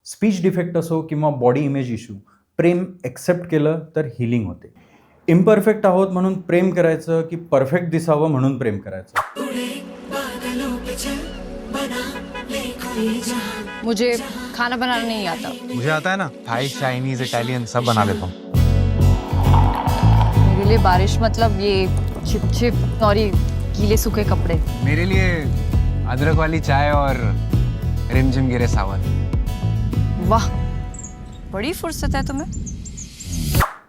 Speech defect असो किंवा body image issue, प्रेम accept केलं तर हिलिंग होते. इम्परफेक्ट आहोत म्हणून प्रेम करायचं की परफेक्ट दिसावं म्हणून प्रेम करायचं? मुझे खाना बनाना नहीं आता. मुझे आता है ना, थाई, चाइनीज, इटालियन सब बना लेता हूँ. मेरे लिए बारिश मतलब ये चिप चिप और ये गीले सूखे कपड़े. मेरे लिए अदरक वाली चाय और रिमझिम गिरे सावन. वाह, बड़ी फुर्सत है तुम्हें.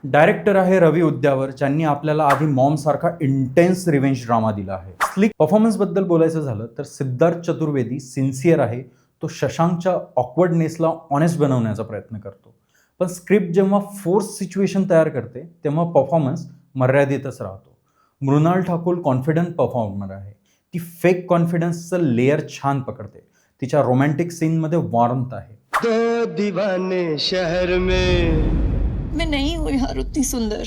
डायरेक्टर आहे रवी उद्यावर, ज्यांनी आपल्याला आधी मॉम सारखा इंटेन्स रिव्हेंज ड्रामा दिला आहे. स्लिक परफॉर्मन्स बद्दल बोलायचं झालं तर सिद्धार्थ चतुर्वेदी सिन्सिअर आहे. तो शशांकच्या ऑकवर्डनेसला ऑनेस्ट बनवण्याचा प्रयत्न करतो, पण स्क्रिप्ट जेव्हा फोर्स सिच्युएशन तयार करते तेव्हा परफॉर्मन्स मर्यादितच राहतो. मृणाल ठाकूर कॉन्फिडंट परफॉर्मर आहे. ती फेक कॉन्फिडन्सचं लेअर छान पकडते. तिच्या रोमॅन्टिक सीनमध्ये वॉर्मथ आहे. दो दीवाने शहर में. मैं नहीं हूँ यार उतनी सुंदर.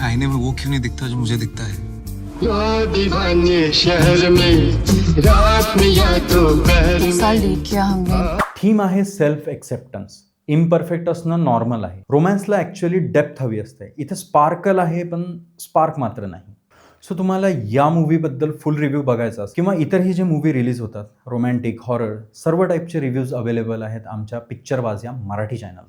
आईने में वो क्यों नहीं दिखता जो मुझे दिखता है. दो दीवाने शहर में, रात में या दोपहर में. साल डेट किया हमने. थीम आहे सेल्फ एक्सेप्टन्स. इम्परफेक्ट असणं नॉर्मल आहे. रोमॅन्सला ॲक्च्युअली डेप्थ हवी असते. इथे स्पार्कल आहे पण स्पार्क मात्र नाही. सो तुम्हाला या मूवीबद्दल फुल रिव्ह्यू बघायचा किंवा इतरही जे मूवी रिलीज होतात रोमॅन्टिक, हॉरर, सर्व टाईपचे रिव्ह्यूज अवेलेबल आहेत आमच्या पिक्चरबाज या मराठी चॅनलवर.